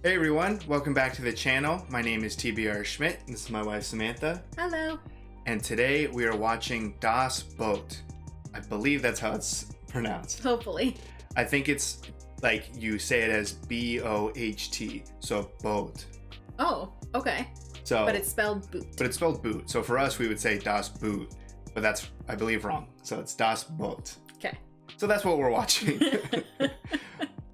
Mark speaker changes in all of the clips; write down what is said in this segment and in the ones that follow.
Speaker 1: Hey everyone, welcome back to the channel. My name is TBR Schmitt, and this is my wife Samantha.
Speaker 2: Hello.
Speaker 1: And today we are watching Das Boot. I believe that's how it's pronounced.
Speaker 2: Hopefully.
Speaker 1: I think it's like you say it as B-O-H-T, so boat.
Speaker 2: Oh, okay.
Speaker 1: So,
Speaker 2: but it's spelled boot.
Speaker 1: But it's spelled boot. So for us, we would say Das Boot, but that's, I believe, wrong. So it's Das Boot.
Speaker 2: Okay.
Speaker 1: So that's what we're watching.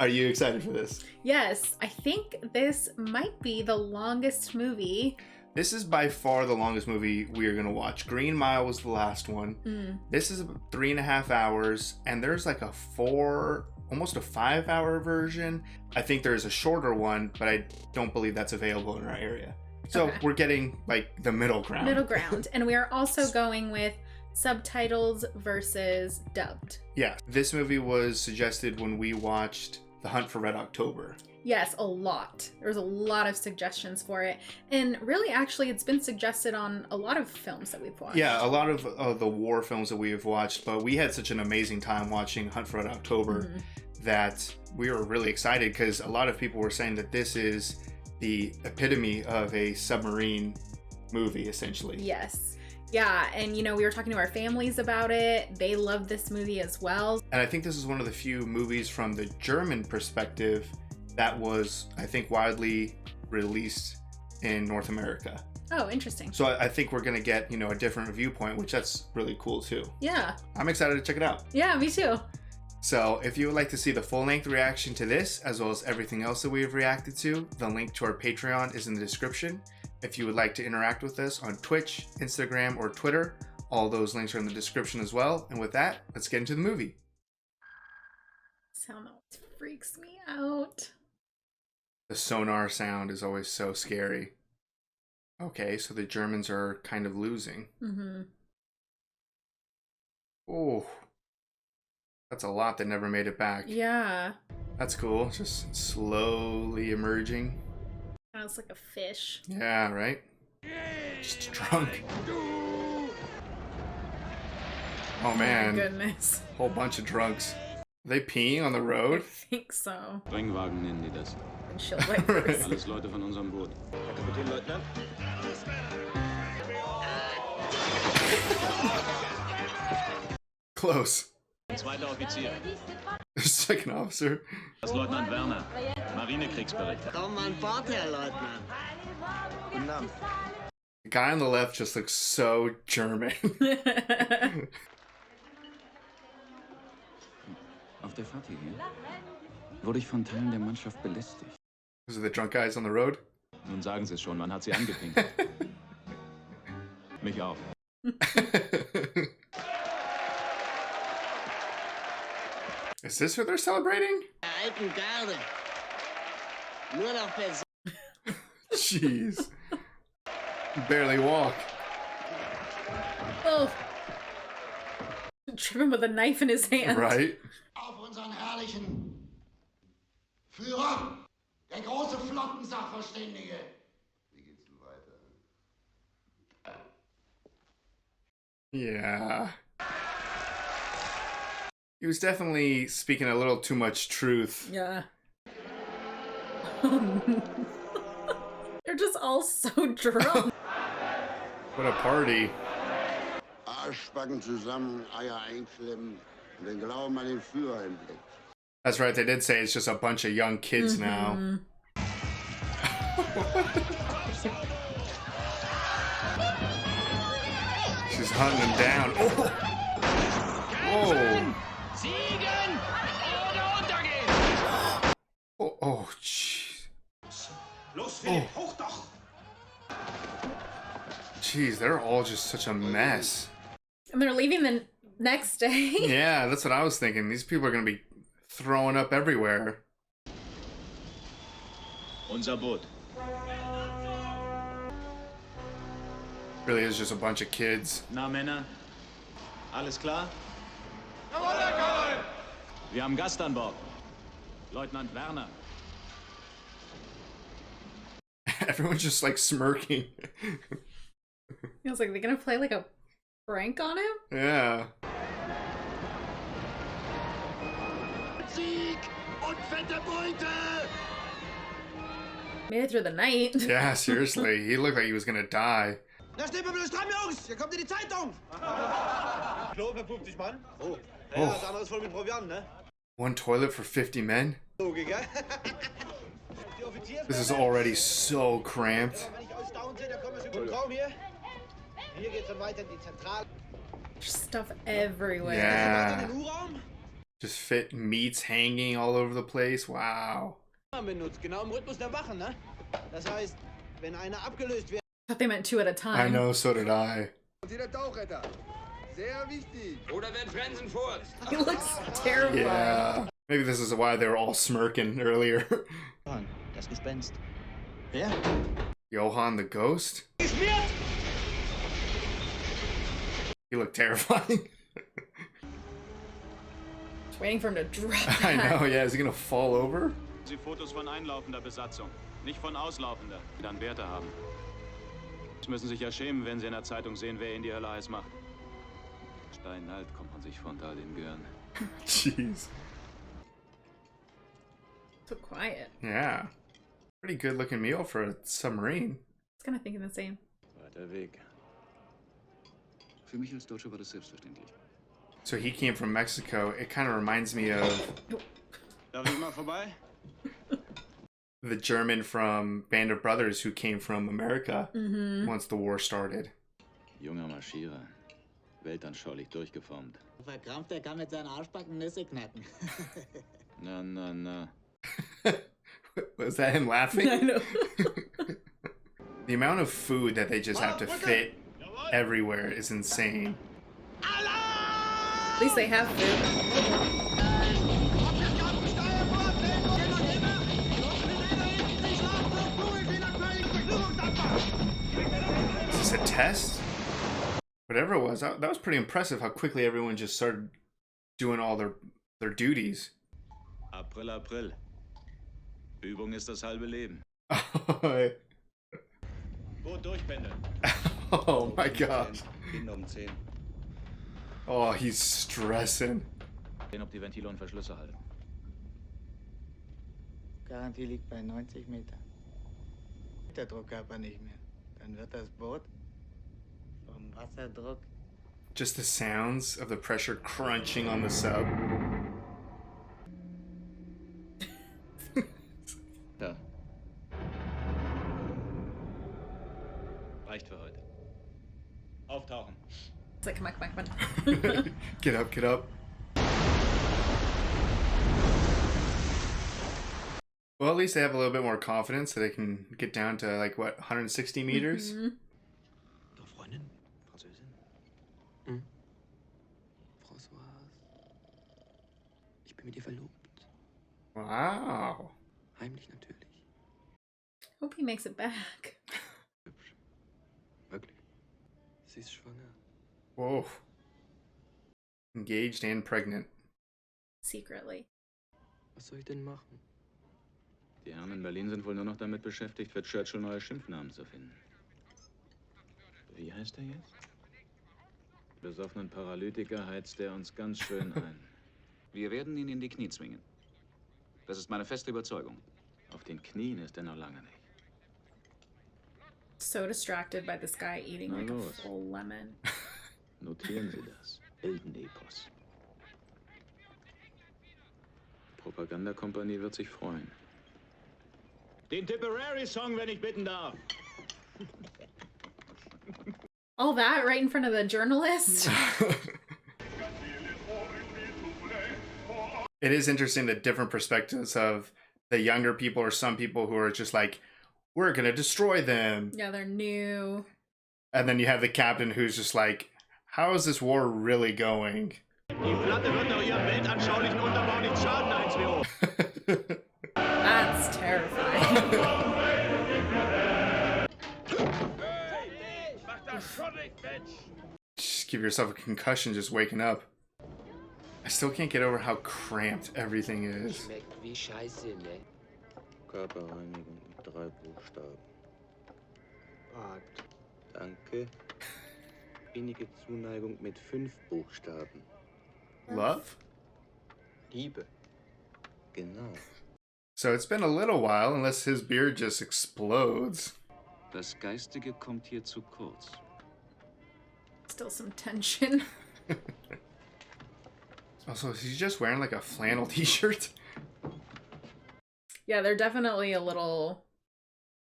Speaker 1: Are you excited for this?
Speaker 2: Yes, I think this might be the longest movie.
Speaker 1: This is by far the longest movie we are going to watch. Green Mile was the last one. This is 3.5 hours, and there's like almost a 5-hour version. I think there's a shorter one, but I don't believe that's available in our area. So We're getting like the middle ground.
Speaker 2: Middle ground. And we are also going with subtitles versus dubbed.
Speaker 1: Yeah, this movie was suggested when we watched The Hunt for Red October.
Speaker 2: Yes, a lot. There was a lot of suggestions for it. And really, actually, it's been suggested on a lot of films that we've watched.
Speaker 1: Yeah, a lot of the war films that we have watched, but we had such an amazing time watching Hunt for Red October that we were really excited because a lot of people were saying that this is the epitome of a submarine movie, essentially.
Speaker 2: Yes. Yeah, and we were talking to our families about it. They loved this movie as well.
Speaker 1: And I think this is one of the few movies from the German perspective that was, I think, widely released in North America.
Speaker 2: Oh, interesting.
Speaker 1: So I think we're going to get, a different viewpoint, which that's really cool too.
Speaker 2: Yeah.
Speaker 1: I'm excited to check it out.
Speaker 2: Yeah, me too.
Speaker 1: So if you would like to see the full-length reaction to this, as well as everything else that we have reacted to, the link to our Patreon is in the description. If you would like to interact with us on Twitch, Instagram, or Twitter, all those links are in the description as well. And with that, let's get into the movie.
Speaker 2: Sound always freaks me out.
Speaker 1: The sonar sound is always so scary. Okay, so the Germans are kind of losing. Oh, that's a lot that never made it back.
Speaker 2: Yeah.
Speaker 1: That's cool. Just slowly emerging.
Speaker 2: Sounds like a fish.
Speaker 1: Yeah, right? Just drunk. Oh man.
Speaker 2: Oh my goodness.
Speaker 1: Whole bunch of drunks. Are they peeing on the
Speaker 2: I
Speaker 1: road?
Speaker 2: think so.
Speaker 3: Sprengwagen nennen die das.
Speaker 2: Windshield wipers.
Speaker 3: Alles Leute von unserem Boot. Herr Kapitän, Leutnant.
Speaker 1: Close.
Speaker 3: Zweiter Offizier.
Speaker 1: Second officer.
Speaker 3: Das ist Leutnant Werner. Marinekriegsbericht.
Speaker 4: Komm an Bord, Herr Leutnant. Guten Abend.
Speaker 1: The guy on the left just looks so German.
Speaker 3: Auf der Fahrt hierher wurde ich von Teilen der Mannschaft belästigt.
Speaker 1: Those are the drunk guys on the road?
Speaker 3: Nun sagen Sie es schon, man hat sie angepinkt. Mich auch.
Speaker 1: Is this what they're celebrating?
Speaker 4: Alten Garde. Nur noch Person.
Speaker 1: Jeez. Barely walk.
Speaker 2: Oh. Trip him with a knife in his hand.
Speaker 1: Right?
Speaker 5: Auf unseren herrlichen Führer, der große Flottensachverständige. Wie geht's denn weiter?
Speaker 1: Yeah. He was definitely speaking a little too much truth.
Speaker 2: Yeah. They're just all so drunk.
Speaker 1: What a party.
Speaker 5: Arschbacken zusammen, Eier einklemmen und den Glauben an den Führer im Blick.
Speaker 1: That's right, they did say it's just a bunch of young kids now. She's hunting them down. Oh! Whoa! Oh, jeez. Oh. Jeez, they're all just such a mess.
Speaker 2: And they're leaving the next day.
Speaker 1: Yeah, that's what I was thinking. These people are going to be throwing up everywhere.
Speaker 3: Unser Boot.
Speaker 1: Really is just a bunch of kids.
Speaker 3: Na, Männer? Alles klar? Wir haben Gast an Bord. Leutnant Werner.
Speaker 1: Everyone's just like smirking.
Speaker 2: I was like, they're gonna play like a prank on him?
Speaker 1: Yeah.
Speaker 5: Sieg und fette Beute!
Speaker 2: Made it through the night.
Speaker 1: Yeah, seriously. He looked like he was gonna die.
Speaker 4: Na, steht mal bitte stramm, Jungs! Hier kommt in die Zeitung! Klo für 50 Mann? Oh. Ja, das andere ist voll mit Proviant, ne?
Speaker 1: One toilet for 50 men?
Speaker 4: Logik, gell?
Speaker 1: This is already so cramped.
Speaker 4: Wenn ich ausdauernd sehe, da kommen wir über den Raum hier. Hier geht's dann weiter in die Zentrale.
Speaker 2: Stuff everywhere.
Speaker 1: Yeah.
Speaker 4: In den U-Raum.
Speaker 1: Just fit meats hanging all over the place. Wow.
Speaker 4: Benutzt, genau im Rhythmus der Wachen, ne? Das heißt, wenn einer abgelöst wird.
Speaker 2: I thought they meant 2 at a time.
Speaker 1: I know, so did I.
Speaker 6: Der Tauchretter. Sehr wichtig.
Speaker 3: Oder wenn Frenzen furzt.
Speaker 2: He looks terrified.
Speaker 1: Yeah. Maybe this is why they were all smirking earlier.
Speaker 4: Das Gespenst. Wer?
Speaker 1: Johann the ghost?
Speaker 4: Schmitt!
Speaker 1: He looked terrifying.
Speaker 2: Just waiting for him to drop
Speaker 1: I
Speaker 2: back.
Speaker 1: know, yeah. Is he gonna fall over?
Speaker 7: Sie Fotos von einlaufender Besatzung, nicht von auslaufender, die dann Werte haben. Sie müssen sich ja schämen, wenn Sie in der Zeitung sehen, wer Ihnen die Hölle heiß macht. Steinalt kommt man sich vor unter all den Gören.
Speaker 1: Jeez.
Speaker 2: So quiet.
Speaker 1: Yeah. Pretty good looking meal for a submarine.
Speaker 2: I was kind of thinking the same.
Speaker 3: Weiter Weg. Für mich als Deutscher war das selbstverständlich.
Speaker 1: So he came from Mexico. It kind of reminds me of
Speaker 7: Darf ich mal vorbei?
Speaker 1: the German from Band of Brothers who came from America once the war started.
Speaker 3: Junger Marschierer. Weltanschaulich durchgeformt.
Speaker 8: Verkrampft, der kann mit seinen Arschbacken Nüsse knacken.
Speaker 3: Na, na, na.
Speaker 1: Was that him laughing?
Speaker 2: I know.
Speaker 1: The amount of food that they just have to fit everywhere is insane.
Speaker 2: At least they have food.
Speaker 1: Is this a test? Whatever it was, that was pretty impressive how quickly everyone just started doing all their duties.
Speaker 7: April, April. Übung ist das halbe Leben. Gut durchpendeln.
Speaker 1: Oh my gosh.
Speaker 3: Kinder 10.
Speaker 1: Oh, he's stressing.
Speaker 7: Sehen, ob die Ventile und Verschlüsse halten.
Speaker 8: Garantie liegt bei 90 Meter. Der Druckkörper nicht mehr. Dann wird das Boot vom Wasserdruck.
Speaker 1: Just the sounds of the pressure crunching on the sub.
Speaker 3: Ja.
Speaker 7: Reicht für heute. Auftauchen.
Speaker 2: It's like, come on, come on, come on.
Speaker 1: Get up, get up. Well, at least they have a little bit more confidence so they can get down to like what, 160 meters?
Speaker 3: Doch Freundin? Französin? Hm? Françoise? Ich bin mit ihr verlobt.
Speaker 1: Wow.
Speaker 3: Heimlich natürlich.
Speaker 2: Hope he makes it back.
Speaker 3: Hübsch. Wirklich. Sie ist schwanger.
Speaker 1: Whoa. Engaged and pregnant.
Speaker 2: Secretly.
Speaker 3: Was soll ich denn machen? Die Herren in Berlin sind wohl nur noch damit beschäftigt, für Churchill neue Schimpfnamen zu finden. Wie heißt er jetzt? Besoffenen Paralytiker heizt er uns ganz schön ein.
Speaker 9: Wir werden ihn in die Knie zwingen. Das ist meine feste Überzeugung.
Speaker 3: Auf den Knien ist er noch lange nicht.
Speaker 2: So distracted by this guy eating
Speaker 3: Na
Speaker 2: like a
Speaker 3: los.
Speaker 2: full lemon.
Speaker 3: Notieren Sie das. Heldenepos. Die Propagandakompanie wird sich freuen.
Speaker 7: Den Tipperary-Song, wenn ich bitten darf.
Speaker 2: All that right in front of the journalist?
Speaker 1: It is interesting the different perspectives of the younger people or some people who are just like, we're gonna destroy them.
Speaker 2: Yeah, they're new.
Speaker 1: And then you have the captain who's just like, how is this war really going?
Speaker 7: Die Platte wird doch ihrem weltanschaulichen Unterbau nicht schaden, Heinz.
Speaker 2: That's terrifying.
Speaker 1: Just give yourself a concussion just waking up. I still can't get over how cramped everything is.
Speaker 10: Schmeckt wie Scheiße, ne?
Speaker 3: Körperreinigung mit 3 Buchstaben.
Speaker 10: Bad.
Speaker 3: Danke. Innige Zuneigung mit 5 Buchstaben.
Speaker 1: Love?
Speaker 3: Liebe. Genau.
Speaker 1: So it's been a little while, unless his beard just explodes.
Speaker 9: Das Geistige kommt hier zu kurz.
Speaker 2: Still some tension.
Speaker 1: Also, is he just wearing like a flannel t-shirt?
Speaker 2: Yeah, they're definitely a little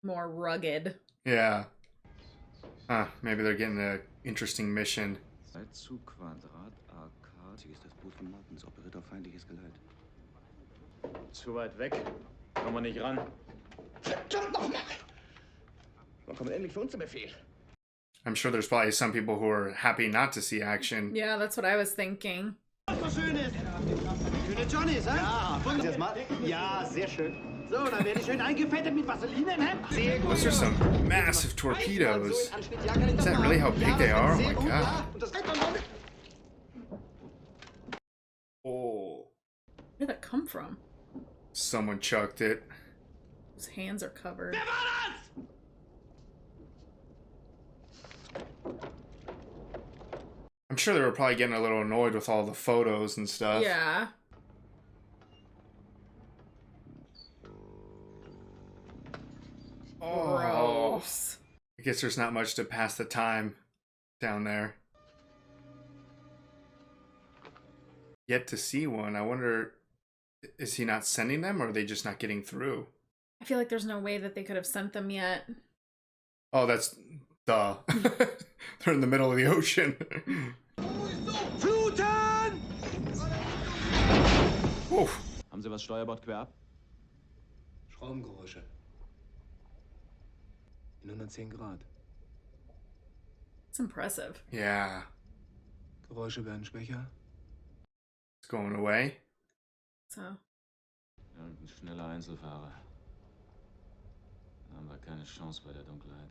Speaker 2: more rugged.
Speaker 1: Yeah. Huh, maybe they're getting an interesting mission.
Speaker 9: Zu Quadrat AK. Hier ist das Boot von Martins. Operiert auf feindliches Geleit.
Speaker 7: Zu weit weg. Kommen wir nicht ran.
Speaker 4: Verdammt nochmal! Wann kommt endlich für uns der Befehl?
Speaker 1: I'm sure there's probably some people who are happy not to see action.
Speaker 2: Yeah, that's what I was thinking.
Speaker 4: Was so schön ist. Schöne Johnnies, hä? Ja, wollen Sie das mal? Ja, sehr schön. So, dann werde ich schön eingefettet mit Vaseline im Hemd. Sehr gut.
Speaker 1: Those are some massive torpedoes. Is that really how big they are? Oh my god. Oh.
Speaker 2: Where did that come from?
Speaker 1: Someone chucked it.
Speaker 2: His hands are covered.
Speaker 4: Wer war das?
Speaker 1: I'm sure they were probably getting a little annoyed with all the photos and stuff.
Speaker 2: Yeah.
Speaker 1: Oh.
Speaker 2: Gross.
Speaker 1: I guess there's not much to pass the time down there. Yet to see one. I wonder, is he not sending them, or are they just not getting through?
Speaker 2: I feel like there's no way that they could have sent them yet.
Speaker 1: Oh, that's... duh. They're in the middle of the ocean.
Speaker 4: Fluten!
Speaker 1: Oof.
Speaker 7: Haben Sie was Steuerbord quer ab?
Speaker 10: Schraubengeräusche. In 110 Grad.
Speaker 2: It's impressive.
Speaker 1: Yeah.
Speaker 10: Geräusche werden schwächer.
Speaker 1: It's going away.
Speaker 2: So.
Speaker 7: Irgendein schneller Einzelfahrer. Da haben wir keine Chance bei der Dunkelheit.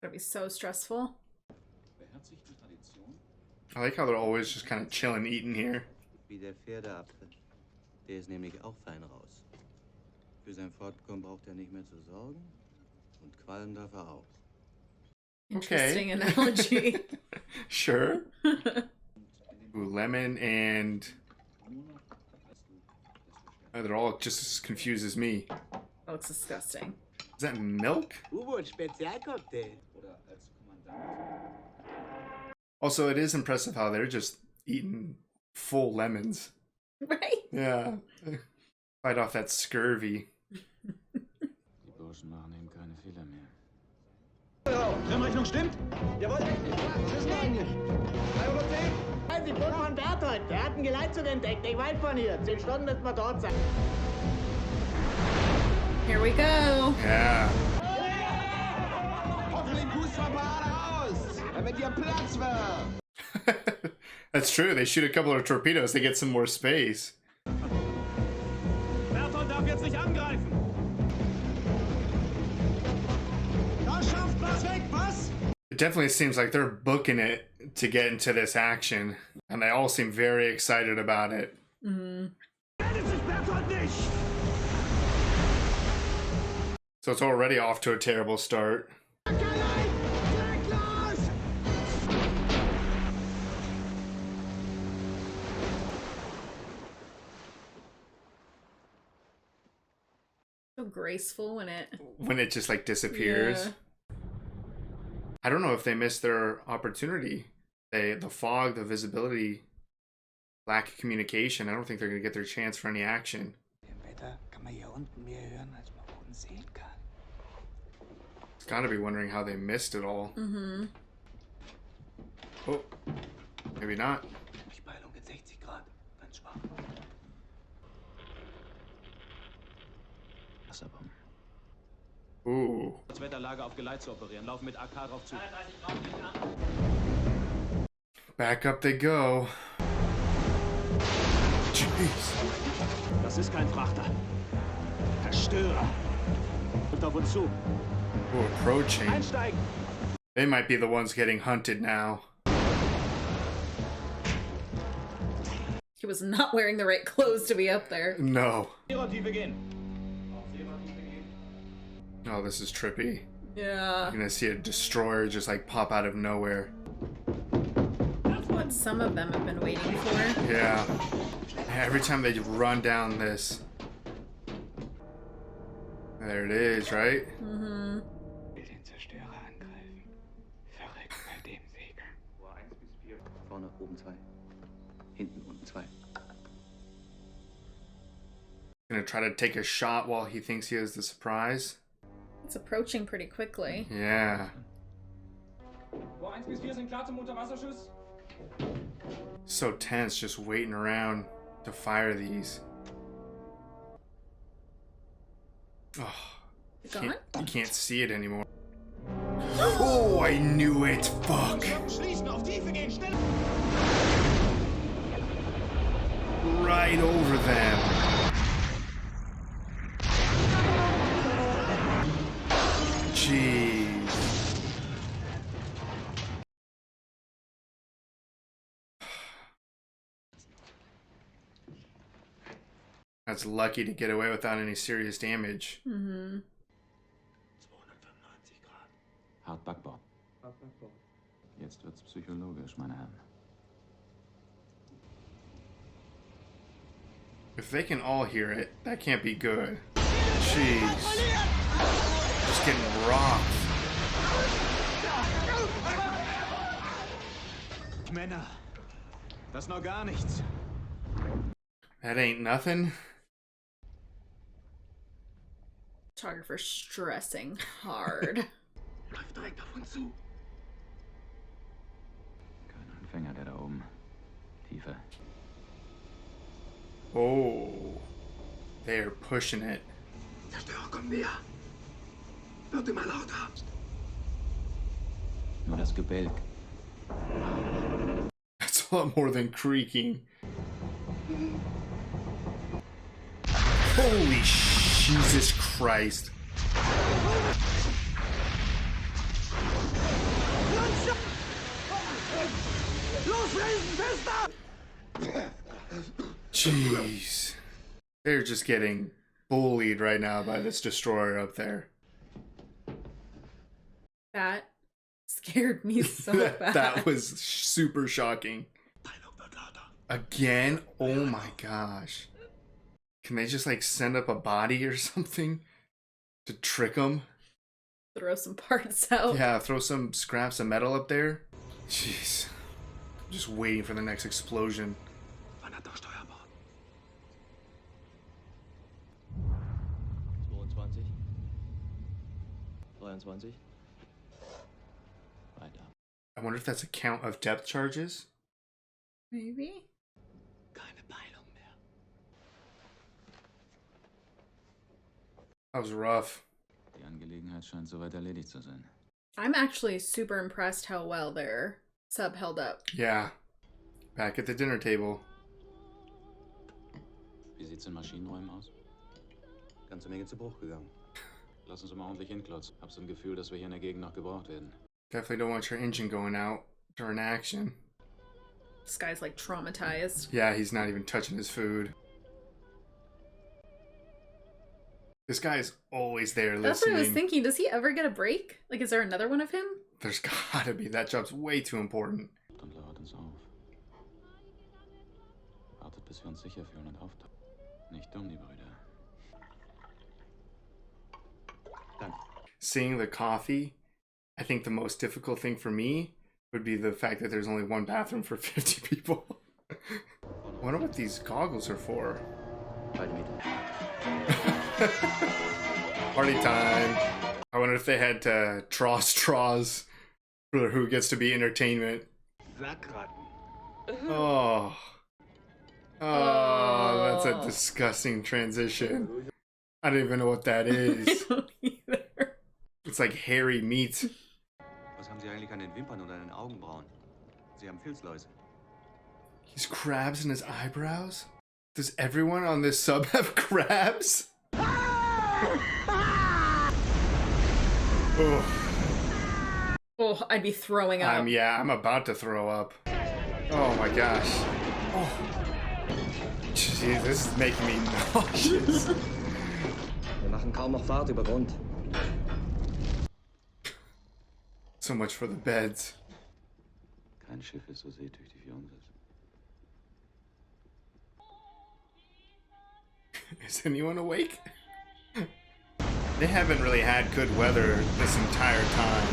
Speaker 2: That'd be so stressful.
Speaker 1: I like how they're always just kind of chilling, eating here.
Speaker 8: Wie der Pferdeapfel. Der ist nämlich auch fein raus. Für sein Fortkommen braucht er nicht mehr zu sorgen. Und qualmen darf er auch.
Speaker 2: Interesting analogy.
Speaker 1: Sure. Ooh, lemon and... Oh, they're all just as confused as me.
Speaker 2: That looks disgusting.
Speaker 1: Is that milk?
Speaker 8: U-Boot-Spezialcocktail.
Speaker 1: Also, it is impressive how they're just eating full lemons.
Speaker 2: Right?
Speaker 1: Yeah. Fight off that scurvy.
Speaker 7: Die Burschen machen eben keine Fehler mehr.
Speaker 4: Trimmrechnung stimmt? Jawohl. Was ist denn eigentlich? 310?
Speaker 8: Die Boot von Berthold. Der hat einen Geleitzug entdeckt. Nicht weit von hier. 10 Stunden müssen wir dort sein.
Speaker 2: Here we go.
Speaker 1: Yeah.
Speaker 4: Hoffentlich pust wir ein paar aus, damit ihr Platz wird.
Speaker 1: That's true. They shoot a couple of torpedoes. They get some more space.
Speaker 4: Berthold darf jetzt nicht angreifen. Da schafft was weg, was?
Speaker 1: It definitely seems like they're booking it to get into this action. And they all seem very excited about it.
Speaker 2: Mm-hmm.
Speaker 4: Meldet sich Berthold nicht!
Speaker 1: So it's already off to a terrible start.
Speaker 2: So graceful
Speaker 1: when it just like disappears.
Speaker 2: Yeah.
Speaker 1: I don't know if they missed their opportunity. The fog, the visibility, lack of communication. I don't think they're gonna get their chance for any action. It's gotta be wondering how they missed it all.
Speaker 2: Mm-hmm.
Speaker 1: Oh, maybe not. Ooh.
Speaker 7: Wetterlage auf Geleit zu operieren. Laufen mit AK drauf zu.
Speaker 1: Back up they go. Jeez.
Speaker 4: Das ist kein Frachter. Zerstörer. Und auf uns zu.
Speaker 1: Ooh, approaching.
Speaker 4: Einsteigen.
Speaker 1: They might be the ones getting hunted now.
Speaker 2: He was not wearing the right clothes to be up there.
Speaker 1: No.
Speaker 4: Seerotiefe gehen.
Speaker 1: Oh, this is trippy.
Speaker 2: Yeah.
Speaker 1: You're gonna see a destroyer just like pop out of nowhere.
Speaker 2: That's what some of them have been waiting for.
Speaker 1: Yeah. Every time they run down this. There it is, right?
Speaker 2: Mm-hmm.
Speaker 8: Vorne oben 2. Hinten unten 2.
Speaker 1: Gonna try to take a shot while he thinks he has the surprise.
Speaker 2: It's approaching pretty quickly.
Speaker 1: Yeah. So tense, just waiting around to fire these. Oh, you can't see it anymore. Oh, I knew it. Fuck. Right over them. Jeez. That's lucky to get away without any serious damage.
Speaker 2: Mm-hmm.
Speaker 7: Hart Backbord. Jetzt wird's psychologisch, meine Herren.
Speaker 1: If they can all hear it, that can't be good. Jeez. Just getting rocked.
Speaker 7: Männer, das ist noch gar nichts.
Speaker 1: That ain't nothing.
Speaker 2: Photographer stressing hard.
Speaker 3: Läuft direkt auf uns zu.
Speaker 7: Kein Anfänger, der da oben. Tiefer.
Speaker 1: Oh. They're pushing it.
Speaker 3: Zerstörer kommen näher. Wird immer lauter.
Speaker 7: Nur das Gebälk.
Speaker 1: That's a lot more than creaking. Holy Jesus Christ. Jeez. They're just getting bullied right now by this destroyer up there.
Speaker 2: That scared me so bad.
Speaker 1: That was super shocking. Again? Oh my gosh. Can they just like send up a body or something to trick them?
Speaker 2: Throw some parts out.
Speaker 1: Yeah, throw some scraps of metal up there. Jeez. I'm just waiting for the next explosion.
Speaker 8: 22. 23.
Speaker 7: Weiter.
Speaker 1: I wonder if that's a count of depth charges?
Speaker 2: Maybe?
Speaker 8: Keine Peilung mehr.
Speaker 1: That was rough.
Speaker 7: Die Angelegenheit scheint soweit erledigt zu sein.
Speaker 2: I'm actually super impressed how well their sub held up.
Speaker 1: Yeah. Back at the dinner table.
Speaker 7: Wie sieht's in Maschinenräumen aus?
Speaker 8: Ganze Menge zu Bruch gegangen.
Speaker 7: Lass uns mal ordentlich hinklotzen. Hab so ein Gefühl, dass wir hier in der Gegend noch gebraucht werden.
Speaker 1: Definitely don't want your engine going out during action.
Speaker 2: This guy's like traumatized.
Speaker 1: Yeah, he's not even touching his food. This guy's always there listening.
Speaker 2: That's what I was thinking. Does he ever get a break? Like, is there another one of him?
Speaker 1: There's gotta be. That job's way too important.
Speaker 7: Und lauert uns auf. Wartet, bis wir uns sicher fühlen und auftauchen. Nicht dumm, die Brüder.
Speaker 8: Danke.
Speaker 1: Seeing the coffee, I think the most difficult thing for me would be the fact that there's only one bathroom for 50 people. I wonder what these goggles are for. Party time. I wonder if they had to draw straws for who gets to be entertainment. Oh. Oh, that's a disgusting transition. I don't even know what that is. It's like hairy meat.
Speaker 8: Was haben Sie eigentlich an den Wimpern und an den Augenbrauen? Sie haben Filzläuse.
Speaker 1: He's crabs in his eyebrows? Does everyone on this sub have crabs? Oh.
Speaker 2: Oh, I'd be throwing up.
Speaker 1: Yeah, I'm about to throw up. Oh my gosh. Oh. Jeez, this is making me nauseous.
Speaker 8: Wir machen kaum noch Fahrt über Grund.
Speaker 1: So much for the beds.
Speaker 7: Kein Schiff ist so seetüchtig wie unseres.
Speaker 1: Is anyone awake? They haven't really had good weather this entire time.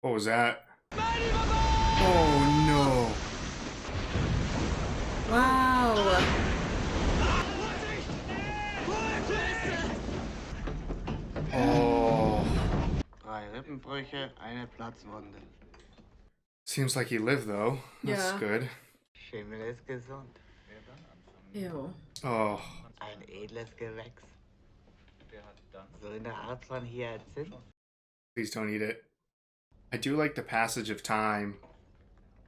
Speaker 1: What was that? Oh no.
Speaker 2: Wow.
Speaker 1: Oh.
Speaker 8: 3 Rippenbrüche, eine Platzwunde.
Speaker 1: Seems like he lived though. That's
Speaker 2: Yeah.
Speaker 1: good.
Speaker 8: Schimmel ist gesund.
Speaker 2: Ew.
Speaker 1: Oh.
Speaker 8: Ein edles Gewächs. So in der Art von Hyazinth.
Speaker 1: Please don't eat it. I do like the passage of time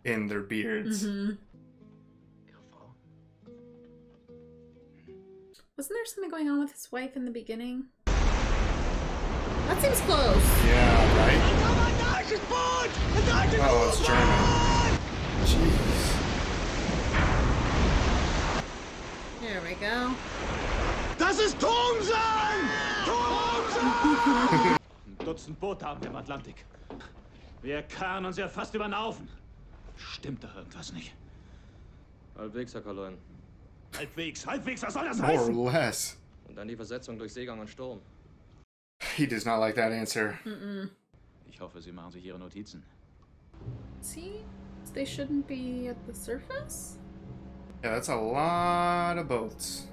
Speaker 1: in their beards.
Speaker 2: Mm-hmm. Wasn't there something going on with his wife in the beginning? That seems close.
Speaker 1: Yeah, right? Oh, it's German. Jeez.
Speaker 2: There we go.
Speaker 4: Das ist Thomsen! Thomsen!
Speaker 7: Ein Dutzend Boote haben wir im Atlantik. Wir karren uns ja fast über den Haufen. Stimmt doch irgendwas nicht.
Speaker 11: Halbwegs, Herr Kaloin.
Speaker 7: Halbwegs, was soll das
Speaker 1: More or
Speaker 7: heißen?
Speaker 1: less.
Speaker 11: Und dann die Versetzung durch Seegang und Sturm.
Speaker 1: He does not like that answer.
Speaker 7: Ich hoffe, Sie machen sich Ihre Notizen.
Speaker 2: See? They shouldn't be at the surface?
Speaker 1: Yeah, that's a lot of boats.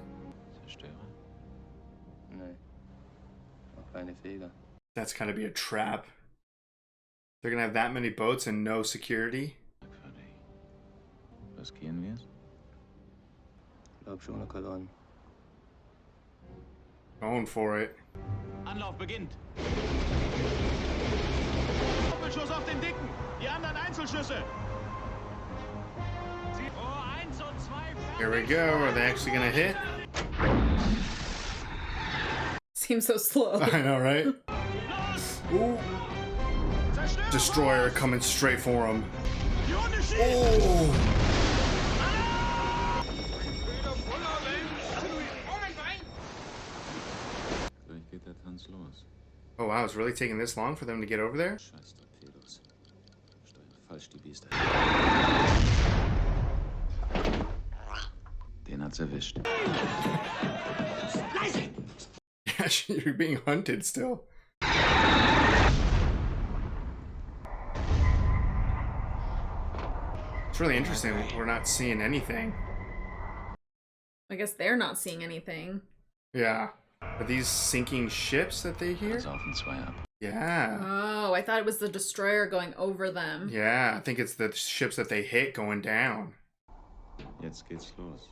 Speaker 7: Zerstörer?
Speaker 11: Nee. Auch keine Feger.
Speaker 1: That's gotta be a trap. They're gonna have that many boats and no security?
Speaker 7: Riskieren wir es?
Speaker 11: Glaub schon, Herr Kaloin.
Speaker 1: Going for it.
Speaker 7: Anlauf beginnt. Doppelschuss auf den Dicken. Die anderen Einzelschüsse. Oh, 1 und 2.
Speaker 1: Here we go. Are they actually gonna hit?
Speaker 2: Seems so slow.
Speaker 1: I know, right? Ooh. Destroyer coming straight for him. Oh!
Speaker 7: Gleich geht der Tanz los.
Speaker 1: Oh wow, it's really taking this long for them to get over there?
Speaker 7: Scheiß Torpedos. Steuern falsch die Biester. Den hat's erwischt.
Speaker 1: Yeah, you're being hunted still. It's really interesting. We're not seeing anything.
Speaker 2: I guess they're not seeing anything.
Speaker 1: Yeah. Are these sinking ships that they hear?
Speaker 7: Saufen 2 ab.
Speaker 1: Yeah.
Speaker 2: Oh, I thought it was the destroyer going over them.
Speaker 1: Yeah, I think it's the ships that they hit going down.
Speaker 7: Jetzt geht's los.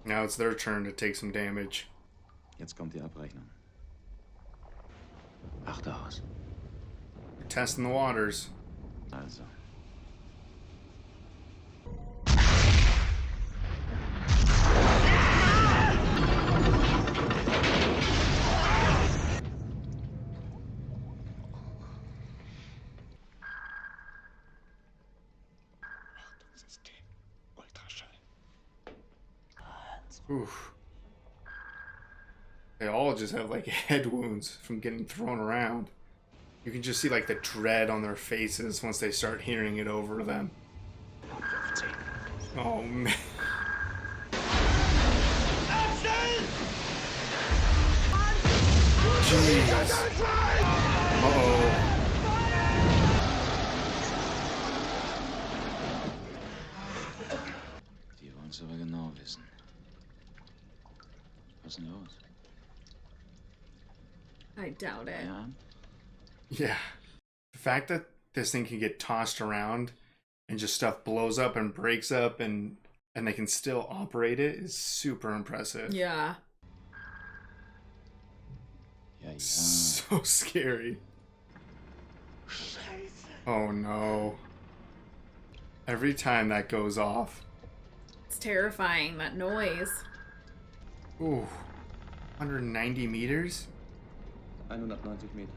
Speaker 1: Now it's their turn to take some damage.
Speaker 7: Jetzt kommt die Abrechnung. Achte aus.
Speaker 1: They're testing the waters.
Speaker 7: Also.
Speaker 1: Oof. They all just have like head wounds from getting thrown around. You can just see like the dread on their faces once they start hearing it over them. Oh man. Jeez. Uh-oh.
Speaker 7: Die wollen's aber genau wissen. Was ist denn los?
Speaker 2: I doubt it.
Speaker 7: Ja?
Speaker 1: Yeah. The fact that this thing can get tossed around and just stuff blows up and breaks up and they can still operate it is super impressive.
Speaker 2: Yeah.
Speaker 7: Ja, ja.
Speaker 1: So scary. Oh no. Every time that goes off.
Speaker 2: It's terrifying, that noise.
Speaker 1: Ooh. 190 meters?
Speaker 11: 190 Meter.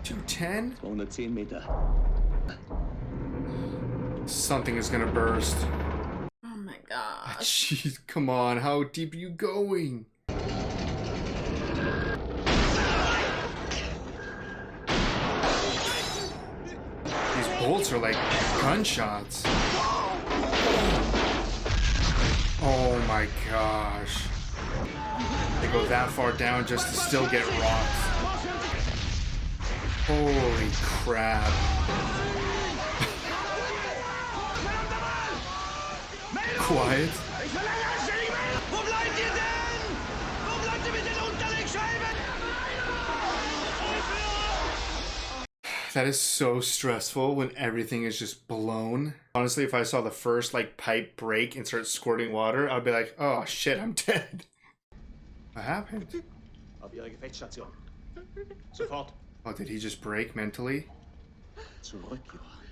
Speaker 1: 210?
Speaker 11: 210 Meter.
Speaker 1: Something is gonna burst.
Speaker 2: Oh my gosh.
Speaker 1: Jeez, come on, how deep are you going? These bolts are like gunshots. my gosh. They go that far down just to still get rocked. Holy crap. Quiet. That is so stressful when everything is just blown. Honestly, if I saw the first like pipe break and start squirting water, I'd be like, oh shit, I'm dead. What happened?
Speaker 4: Auf Ihre Gefechtsstation. Sofort.
Speaker 1: Oh, did he just break mentally?
Speaker 4: Zurück, Johann.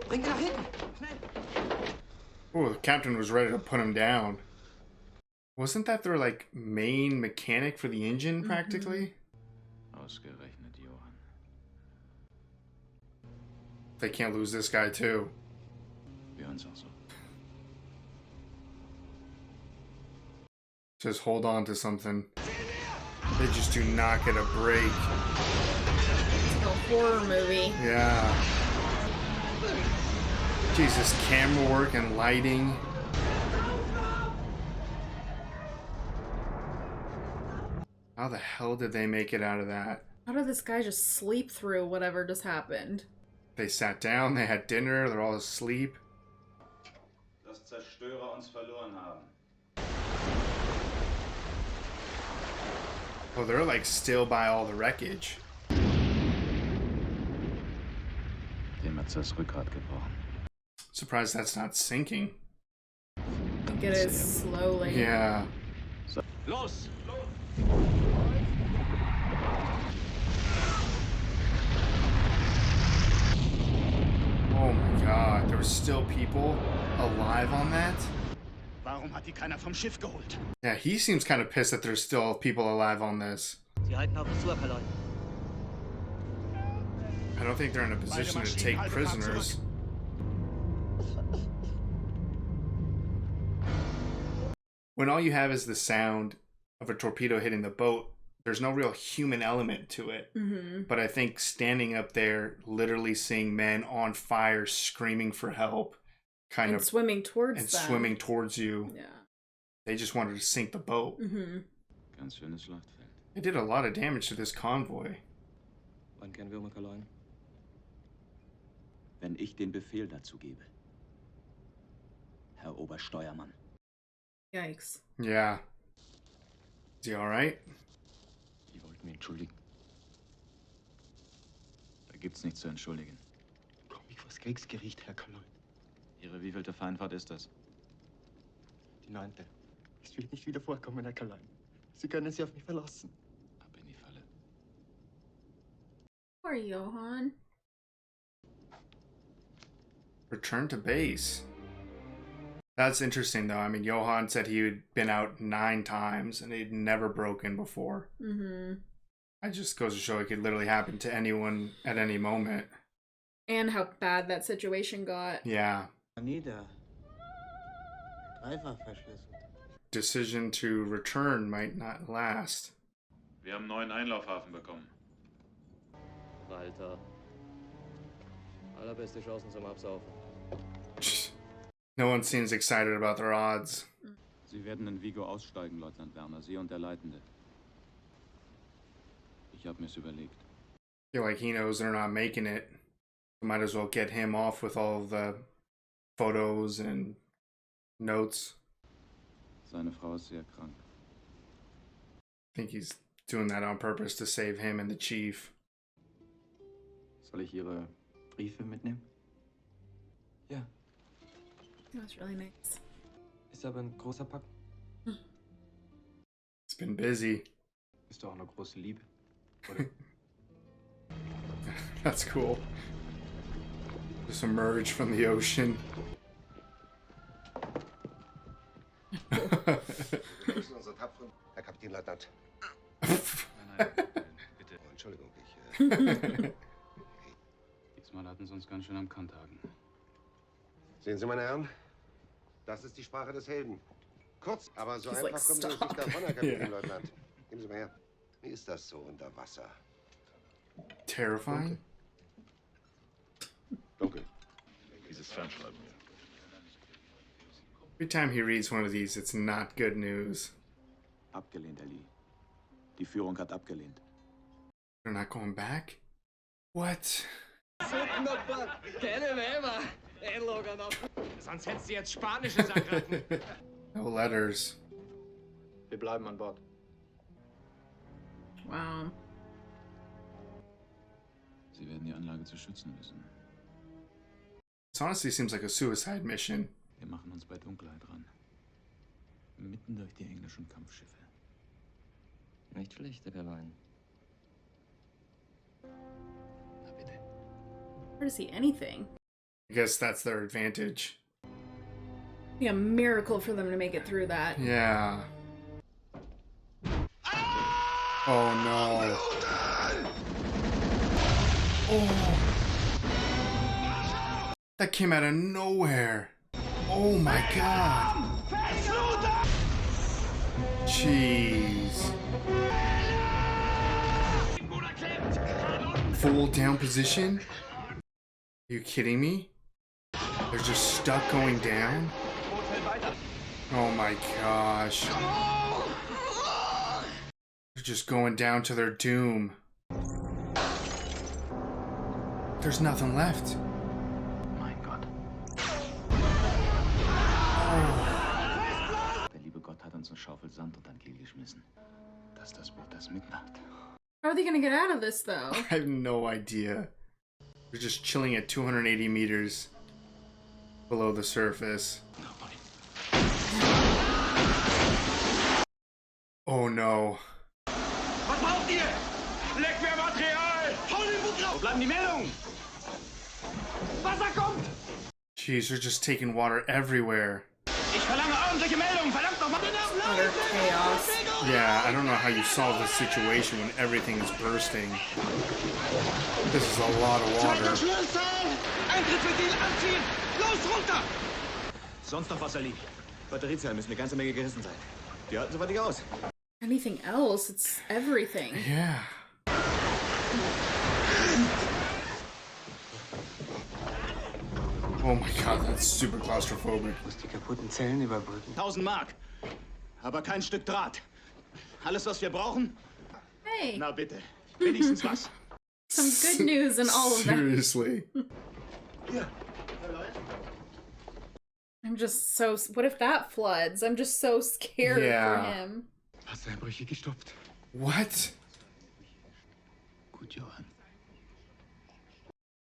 Speaker 4: Bring ihn nach hinten. Schnell.
Speaker 1: Oh, the captain was ready to put him down. Wasn't that their like main mechanic for the engine practically?
Speaker 7: Ausgerechnet Johann.
Speaker 1: They can't lose this guy too.
Speaker 7: Wir uns auch so.
Speaker 1: Just hold on to something. They just do not get a break.
Speaker 2: It's a horror movie.
Speaker 1: Yeah. Jesus, camera work and lighting. How the hell did they make it out of that?
Speaker 2: How did this guy just sleep through whatever just happened?
Speaker 1: They sat down, they had dinner, they're all asleep.
Speaker 7: Dass Zerstörer uns verloren haben.
Speaker 1: Oh, they're like still by all the wreckage.
Speaker 7: Dem hat's das Rückgrat gebrochen.
Speaker 1: Surprised that's not sinking.
Speaker 2: I think it is slowly.
Speaker 1: Yeah.
Speaker 4: Los!
Speaker 1: Oh my god, there were still people alive on that?
Speaker 4: Warum hat die keiner vom Schiff geholt?
Speaker 1: Yeah, he seems kind of pissed that there's still people alive on this.
Speaker 8: Sie halten auf uns zu, Kalon.
Speaker 1: I don't think they're in a position to take prisoners. When all you have is the sound of a torpedo hitting the boat, there's no real human element to it. But I think standing up there, literally seeing men on fire screaming for help,
Speaker 2: swimming towards
Speaker 1: and
Speaker 2: them.
Speaker 1: swimming towards you.
Speaker 2: Yeah.
Speaker 1: They just wanted to sink the boat.
Speaker 7: Ganz schönes Schlachtfeld.
Speaker 1: It did a lot of damage to this convoy.
Speaker 11: Wann kennen wir Kalon?
Speaker 3: Wenn ich den Befehl dazu gebe. Herr Obersteuermann.
Speaker 2: Yikes.
Speaker 1: Yeah. Is he alright?
Speaker 3: Sie wollten mich entschuldigen.
Speaker 7: Da gibt's nichts zu entschuldigen.
Speaker 11: Komm ich vors Kriegsgericht, Herr Kalon.
Speaker 7: Ihre wievielte Feindfahrt ist das?
Speaker 11: Die 9. Es wird nicht wieder vorkommen, Herr Kalon. Sie können sich auf mich verlassen.
Speaker 7: Ab in die Falle.
Speaker 2: Poor Johann.
Speaker 1: Return to base. That's interesting, though. I mean, Johann said he had been out 9 times and he'd never broken before. That just goes to show it could literally happen to anyone at any moment.
Speaker 2: And how bad that situation got.
Speaker 1: Yeah.
Speaker 8: Nieder. Dreifach verschlüsselt.
Speaker 1: Decision to return might not last.
Speaker 7: Wir haben einen neuen Einlaufhafen bekommen.
Speaker 11: Walter. Allerbeste Chancen zum Absaufen.
Speaker 1: No one seems excited about their odds.
Speaker 7: Sie werden in Vigo aussteigen, Leutnant Werner. Sie und der Leitende. Ich habe mir's überlegt.
Speaker 1: I feel like he knows they're not making it. Might as well get him off with all the photos and notes.
Speaker 7: Seine Frau ist sehr krank.
Speaker 1: I think he's doing that on purpose to save him and the chief.
Speaker 11: Soll ich Ihre Briefe mitnehmen? Ja.
Speaker 2: That's really nice.
Speaker 11: Ist aber ein großer Pack.
Speaker 1: It's been busy.
Speaker 11: Ist doch auch eine große Liebe, oder?
Speaker 1: That's cool. Just emerge from the ocean.
Speaker 5: Unser tapferen Herr Kapitänleutnant.
Speaker 7: Nein, bitte.
Speaker 5: Oh, Entschuldigung,
Speaker 7: Diesmal hatten sie uns ganz schön am Kanthaken.
Speaker 5: Sehen Sie, meine Herren, das ist die Sprache des Helden. Kurz, aber so
Speaker 2: He's
Speaker 5: einfach
Speaker 2: like,
Speaker 5: kommen Sie
Speaker 2: stop.
Speaker 5: nicht davon, Herr Kapitänleutnant. Geben Sie mal her. Wie ist das so unter Wasser?
Speaker 1: Terrifying.
Speaker 5: Dunkel.
Speaker 6: Dieses Fernschreiben hier.
Speaker 1: Every time he reads one of these, it's not good news.
Speaker 7: Abgelehnt, Ellie. Die Führung hat abgelehnt.
Speaker 1: They're not going back? What?
Speaker 4: Sonst hättest du jetzt Spanisches ergriffen.
Speaker 1: No letters.
Speaker 11: Wir bleiben an Bord.
Speaker 2: Wow.
Speaker 7: Sie werden die Anlage zu schützen müssen.
Speaker 1: This honestly seems like a suicide mission.
Speaker 7: Wir machen uns bei Dunkelheit ran. Mitten durch die englischen Kampfschiffe.
Speaker 8: Nicht schlecht, Caroline.
Speaker 7: Na bitte.
Speaker 2: Where to see anything?
Speaker 1: I guess that's their advantage.
Speaker 2: Be a miracle for them to make it through that.
Speaker 1: Yeah. Oh no. Oh. That came out of nowhere. Oh my god. Jeez. Full down position? Are you kidding me? They're just stuck going down? Oh my gosh. They're just going down to their doom. There's nothing left.
Speaker 7: Mein Gott. Der liebe Gott hat uns eine Schaufel Sand unter den Kiel geschmissen. Dass das Boot das mitmacht.
Speaker 2: How are they gonna get out of this, though?
Speaker 1: I have no idea. They're just chilling at 280 meters below the surface. Oh no.
Speaker 4: Was braucht ihr? Leckwehrmaterial! Hau den Bug drauf! Wo bleiben die Meldungen? Wasser kommt!
Speaker 1: Jeez, they're just taking water everywhere.
Speaker 4: Ich verlange ordentliche Meldungen! Verdammt nochmal!
Speaker 2: Utter chaos.
Speaker 1: Yeah, I don't know how you solve this situation when everything is bursting. This is a lot of water.
Speaker 4: Eintrittsventil anziehen! Los, runter!
Speaker 3: Sonst noch Wasser liegen. Batteriezellen müssen eine ganze Menge gerissen sein. Die halten soweit nicht aus.
Speaker 2: Anything else? It's everything.
Speaker 1: Yeah. Oh my god, that's super claustrophobic.
Speaker 10: Muss die kaputten Zellen überbrücken.
Speaker 3: 1000 Mark. Aber kein Stück Draht. Alles, was wir brauchen?
Speaker 2: Hey,
Speaker 3: Na bitte. Wenigstens was.
Speaker 2: some good news in all of that.
Speaker 1: Seriously.
Speaker 2: I'm just so. What if that floods? I'm just so scared
Speaker 1: Yeah.
Speaker 2: for him.
Speaker 10: Wassereinbrüche gestoppt.
Speaker 1: What?
Speaker 7: Gut, Johann.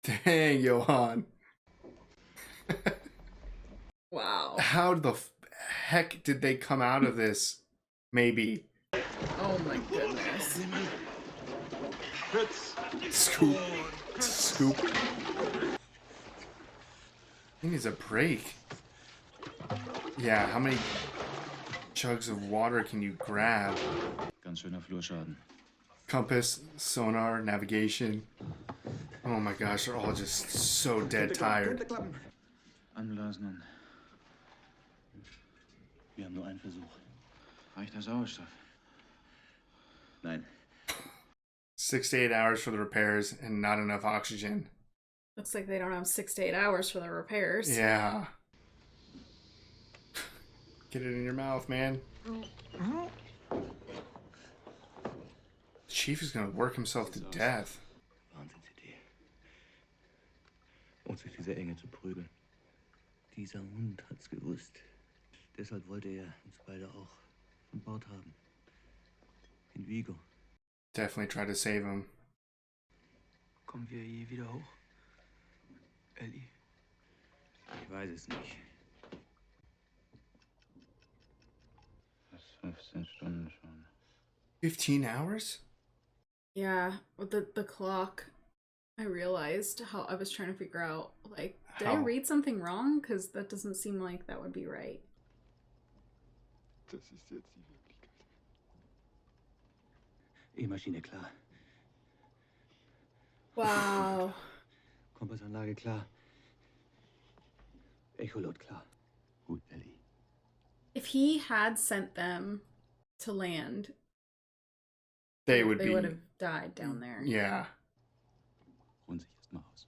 Speaker 1: Dang, Johann.
Speaker 2: Wow.
Speaker 1: How the heck did they come out of this? Maybe.
Speaker 2: Oh my goodness.
Speaker 1: Scoop. Scoop. He needs a break. Yeah, how many jugs of water can you grab?
Speaker 7: Ganz schöner Flurschaden.
Speaker 1: Compass, sonar, navigation. Oh my gosh, they're all just so dead tired.
Speaker 7: Anblasen und...
Speaker 3: Wir haben nur einen Versuch.
Speaker 7: Reicht der Sauerstoff?
Speaker 3: Nein.
Speaker 1: 6 to 8 hours for the repairs and not enough oxygen.
Speaker 2: Looks like they don't have 6 to 8 hours for the repairs.
Speaker 1: Yeah. Get it in your mouth, man. Chief is gonna work himself to death.
Speaker 8: Wahnsinnsidee. Uns durch diese Enge zu prügeln. Dieser Hund hat's gewusst. Deshalb wollte er uns beide auch von Bord haben. In Vigo.
Speaker 1: Definitely try to save him.
Speaker 10: Kommen wir je wieder hoch? Ellie?
Speaker 8: Ich weiß es nicht.
Speaker 7: Das ist 15 Stunden schon.
Speaker 1: 15 hours?
Speaker 2: Yeah, with the clock, I realized how I was trying to figure out, like, did I
Speaker 1: How?
Speaker 2: read something wrong? Because that doesn't seem like that would be right.
Speaker 11: Das ist jetzt die Wirklichkeit.
Speaker 8: E-Maschine klar.
Speaker 2: Wow.
Speaker 8: Kompassanlage klar. Echolot klar.
Speaker 3: Gut, Ellie.
Speaker 2: If he had sent them to land,
Speaker 1: They would
Speaker 2: they
Speaker 1: be.
Speaker 2: would have died down there.
Speaker 1: Yeah.
Speaker 7: Ruhen sich erst mal aus.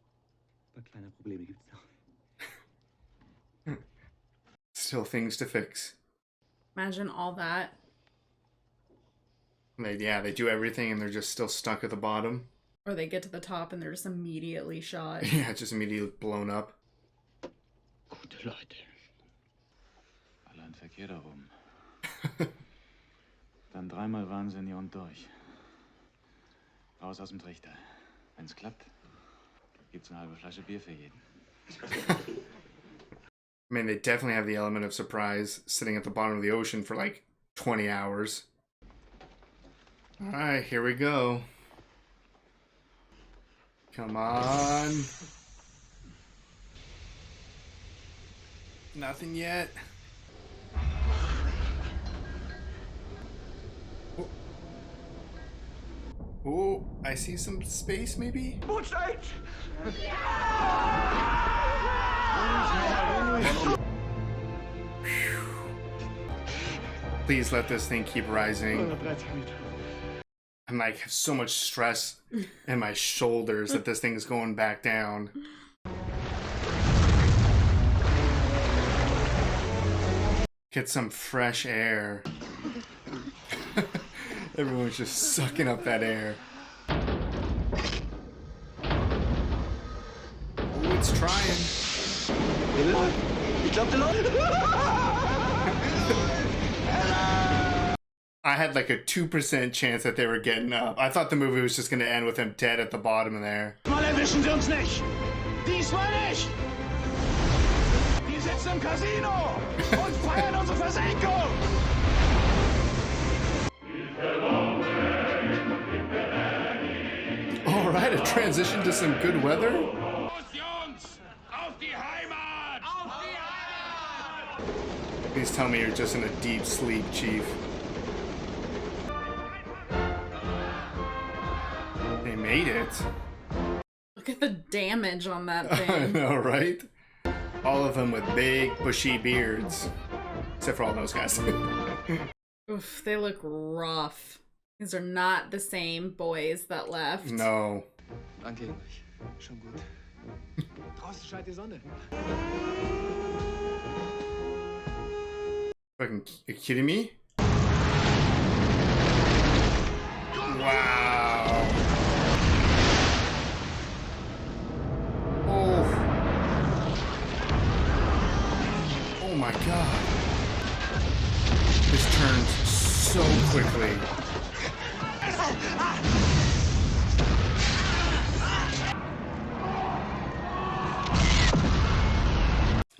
Speaker 8: Ein paar kleine Probleme gibt's noch.
Speaker 1: Still things to fix.
Speaker 2: Imagine all that.
Speaker 1: They do everything and they're just still stuck at the bottom.
Speaker 2: Or they get to the top and they're just immediately shot.
Speaker 1: Yeah, just immediately blown up.
Speaker 3: Gute Leute. Allein Verkehr da oben. Dann dreimal Wahnsinnig und durch. Raus aus dem Trichter. Wenn's klappt, gibt's eine halbe Flasche Bier für jeden.
Speaker 1: I mean, they definitely have the element of surprise sitting at the bottom of the ocean for like 20 hours. All right, here we go. Come on. Nothing yet. Oh. Oh, I see some space maybe? Please let this thing keep rising. I'm like, have so much stress in my shoulders that this thing is going back down. Get some fresh air. Everyone's just sucking up that air. Oh, it's trying. I had like a 2% chance that they were getting up. I thought the movie was just going to end with him dead at the bottom of there.
Speaker 4: Mal erwischen Sie uns nicht! Diesmal nicht! Wir sitzen im Casino und feiern unsere Versenkung!
Speaker 1: All right, a transition to some good weather. Please tell me you're just in a deep sleep, Chief. They made it.
Speaker 2: Look at the damage on that
Speaker 1: I
Speaker 2: thing.
Speaker 1: know, right? All of them with big, bushy beards. Except for all those guys.
Speaker 2: Oof, they look rough. These are not the same boys that left.
Speaker 1: No.
Speaker 10: Danke, Ulrich. Schon gut. Draußen scheint die Sonne.
Speaker 1: Fucking, you kidding me? Wow. Oh. Oh my god. This turns so quickly.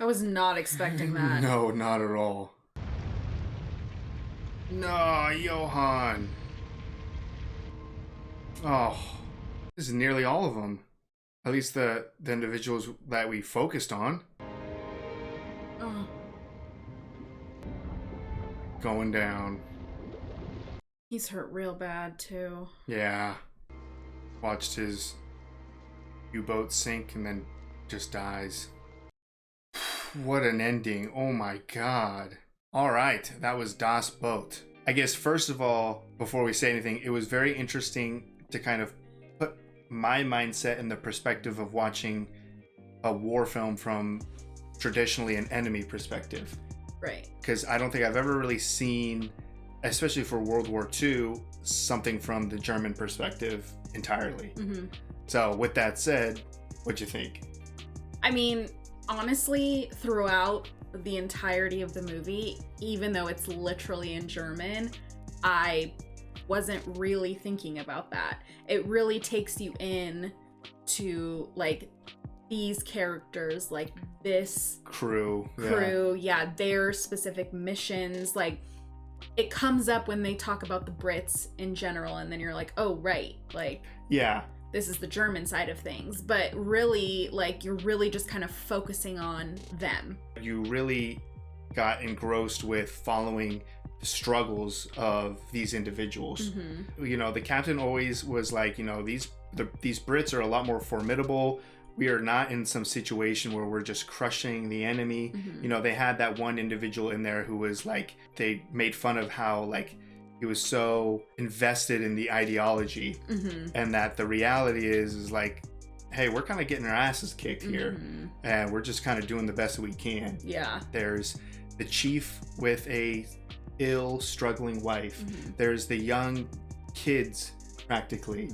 Speaker 2: I was not expecting that.
Speaker 1: No, not at all. No, Johan. Oh, this is nearly all of them. At least the individuals that we focused on.
Speaker 2: Oh.
Speaker 1: Going down.
Speaker 2: He's hurt real bad, too.
Speaker 1: Yeah. Watched his U-boat sink and then just dies. What an ending. Oh my god. Alright, that was Das Boot. I guess first of all, before we say anything, it was very interesting to kind of put my mindset in the perspective of watching a war film from traditionally an enemy perspective.
Speaker 2: Right.
Speaker 1: Because I don't think I've ever really seen, especially for World War II, something from the German perspective entirely.
Speaker 2: Mm-hmm.
Speaker 1: So with that said, what'd you think?
Speaker 2: I mean, honestly, throughout the entirety of the movie, even though it's literally in German, I wasn't really thinking about that. It really takes you in to like these characters, like this
Speaker 1: crew,
Speaker 2: yeah, their specific missions. Like it comes up when they talk about the Brits in general, and then you're like, oh right, like
Speaker 1: yeah,
Speaker 2: this is the German side of things. But really, like, you're really just kind of focusing on them.
Speaker 1: You really got engrossed with following the struggles of these individuals.
Speaker 2: Mm-hmm.
Speaker 1: You know, the captain always was like, you know, these Brits are a lot more formidable. We are not in some situation where we're just crushing the enemy.
Speaker 2: Mm-hmm.
Speaker 1: You know, they had that one individual in there who was like, they made fun of how like he was so invested in the ideology,
Speaker 2: mm-hmm.
Speaker 1: and that the reality is like, hey, we're kind of getting our asses kicked here,
Speaker 2: mm-hmm.
Speaker 1: and we're just kind of doing the best that we can.
Speaker 2: Yeah.
Speaker 1: There's the chief with a ill, struggling wife. There's the young kids, practically,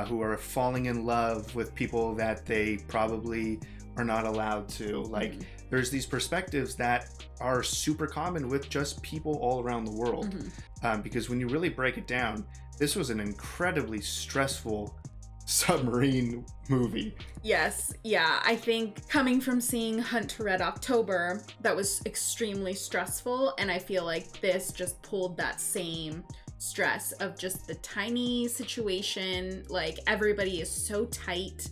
Speaker 1: who are falling in love with people that they probably are not allowed to. Like, there's these perspectives that are super common with just people all around the world. Because when you really break it down, this was an incredibly stressful submarine movie.
Speaker 2: Yes, yeah. I think coming from seeing Hunt to Red October, that was extremely stressful, and I feel like this just pulled that same stress of just the tiny situation. Like, everybody is so tight.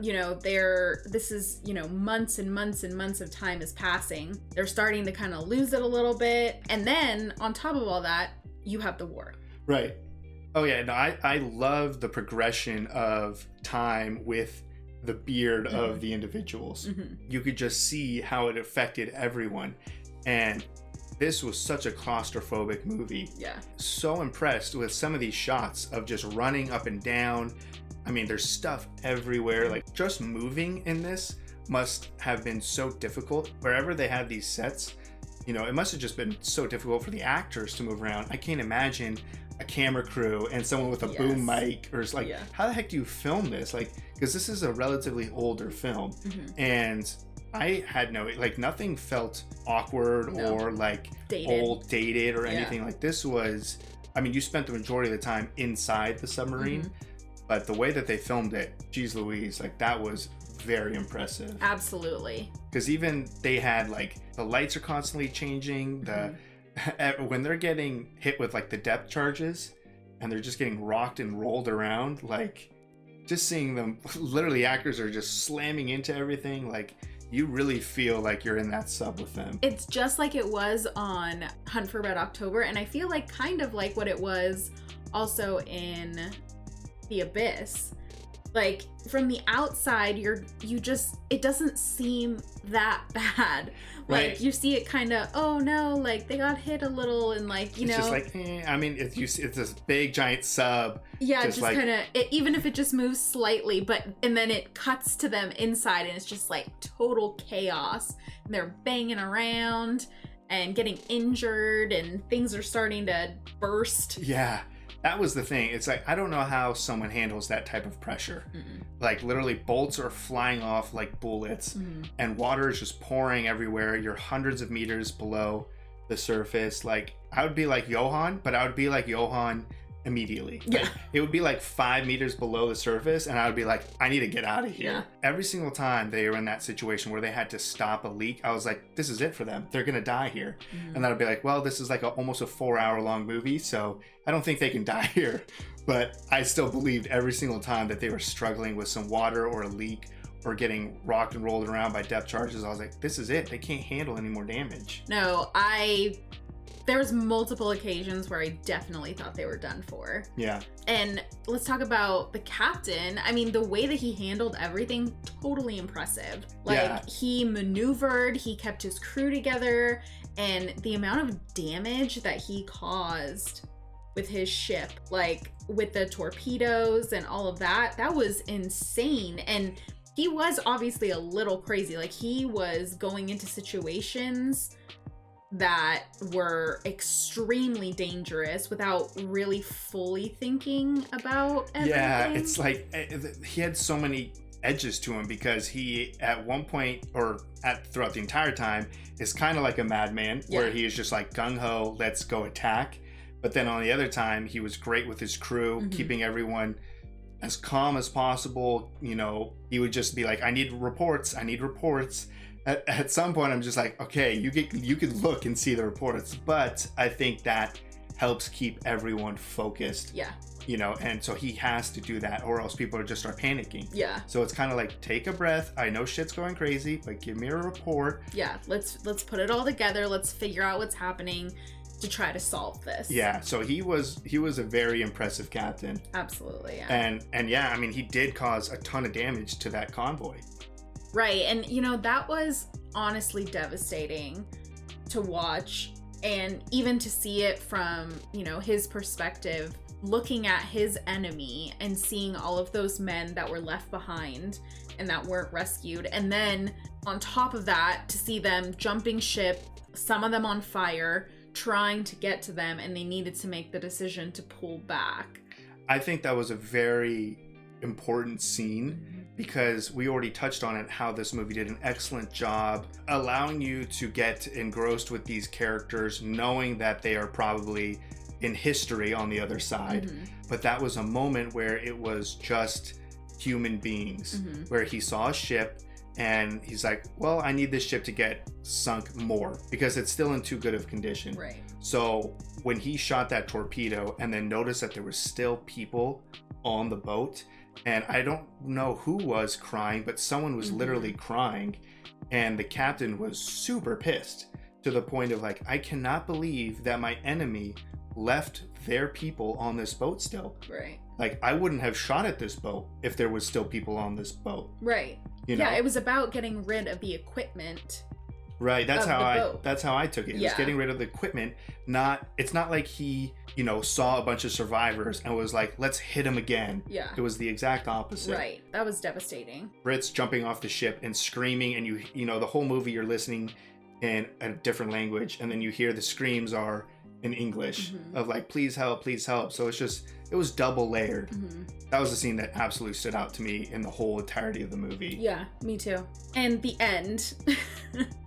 Speaker 2: You know, this is, you know, months and months and months of time is passing. They're starting to kind of lose it a little bit, and then on top of all that, you have the war.
Speaker 1: Right. Oh yeah, no, I love the progression of time with the beard of the individuals. You could just see how it affected everyone. And this was such a claustrophobic movie.
Speaker 2: Yeah.
Speaker 1: So impressed with some of these shots of just running up and down. I mean, there's stuff everywhere. Like, just moving in this must have been so difficult. Wherever they had these sets, you know, it must have just been so difficult for the actors to move around. I can't imagine a camera crew and someone with a boom mic, or it's like, how the heck do you film this? Like, because this is a relatively older film, and I had nothing felt awkward or like dated or anything. Like, this was, I mean, you spent the majority of the time inside the submarine, but the way that they filmed it, geez Louise, like, that was very impressive.
Speaker 2: Absolutely.
Speaker 1: Because even they had, like, the lights are constantly changing, when they're getting hit with, like, the depth charges and they're just getting rocked and rolled around, like, just seeing them, literally actors are just slamming into everything. Like, you really feel like you're in that sub with them. It's
Speaker 2: just like it was on Hunt for Red October, and I feel like kind of like what it was also in The Abyss. Like, from the outside, it doesn't seem that bad. Like, right. You see it kind of, oh no, like, they got hit a little, and like, you know.
Speaker 1: It's just like, I mean, it's this big giant sub.
Speaker 2: Yeah, just like, kind of, even if it just moves slightly, and then it cuts to them inside, and it's just like total chaos. And they're banging around and getting injured, and things are starting to burst.
Speaker 1: Yeah. That was the thing. It's like, I don't know how someone handles that type of pressure. Like, literally bolts are flying off like bullets, and water is just pouring everywhere. You're hundreds of meters below the surface. Like, I would be like Johan, but I would be like Johan immediately.
Speaker 2: Yeah.
Speaker 1: Like, it would be like 5 meters below the surface, and I would be like, I need to get out of here.
Speaker 2: Yeah.
Speaker 1: Every single time they were in that situation where they had to stop a leak, I was like, this is it for them. They're gonna die here. And then I'd be like, well, this is like almost a 4-hour long movie, so I don't think they can die here. But I still believed every single time that they were struggling with some water or a leak or getting rocked and rolled around by depth charges. I was like, this is it. They can't handle any more damage.
Speaker 2: No, there was multiple occasions where I definitely thought they were done for.
Speaker 1: Yeah.
Speaker 2: And let's talk about the captain. I mean, the way that he handled everything, totally impressive. Like, he maneuvered, he kept his crew together, and the amount of damage that he caused with his ship, like with the torpedoes and all of that was insane. And he was obviously a little crazy. Like, he was going into situations that were extremely dangerous without really fully thinking about everything.
Speaker 1: Yeah, it's like he had so many edges to him, because he at one point throughout the entire time is kind of like a madman, where he is just like gung-ho, let's go attack. But then on the other time, he was great with his crew, keeping everyone as calm as possible. You know, he would just be like, I need reports. At some point, I'm just like, okay, you can look and see the reports, but I think that helps keep everyone focused.
Speaker 2: Yeah.
Speaker 1: You know, and so he has to do that, or else people just start panicking.
Speaker 2: Yeah.
Speaker 1: So it's kind of like, take a breath. I know shit's going crazy, but give me a report.
Speaker 2: Yeah. Let's put it all together. Let's figure out what's happening to try to solve this.
Speaker 1: Yeah. So he was a very impressive captain.
Speaker 2: Absolutely. Yeah.
Speaker 1: And yeah, I mean, he did cause a ton of damage to that convoy.
Speaker 2: Right. And, you know, that was honestly devastating to watch, and even to see it from, you know, his perspective, looking at his enemy and seeing all of those men that were left behind and that weren't rescued, and then on top of that, to see them jumping ship, some of them on fire, trying to get to them, and they needed to make the decision to pull back.
Speaker 1: I think that was a very important scene because we already touched on it, how this movie did an excellent job allowing you to get engrossed with these characters, knowing that they are probably in history on the other side. But that was a moment where it was just human beings, where he saw a ship and he's like, well, I need this ship to get sunk more because it's still in too good of condition.
Speaker 2: Right.
Speaker 1: So when he shot that torpedo and then noticed that there were still people on the boat, and I don't know who was crying, but someone was literally crying, and the captain was super pissed to the point of like, I cannot believe that my enemy left their people on this boat still.
Speaker 2: Right.
Speaker 1: Like, I wouldn't have shot at this boat if there was still people on this boat.
Speaker 2: Right.
Speaker 1: You know?
Speaker 2: Yeah, it was about getting rid of the equipment.
Speaker 1: Right, that's how I took it. It was getting rid of the equipment. It's not like he, saw a bunch of survivors and was like, let's hit him again.
Speaker 2: Yeah.
Speaker 1: It was the exact opposite.
Speaker 2: Right. That was devastating.
Speaker 1: Brits jumping off the ship and screaming, and you know, the whole movie you're listening in a different language, and then you hear the screams are in English of like, please help, please help. So it was double layered. That was the scene that absolutely stood out to me in the whole entirety of the movie.
Speaker 2: Yeah, me too. And the end,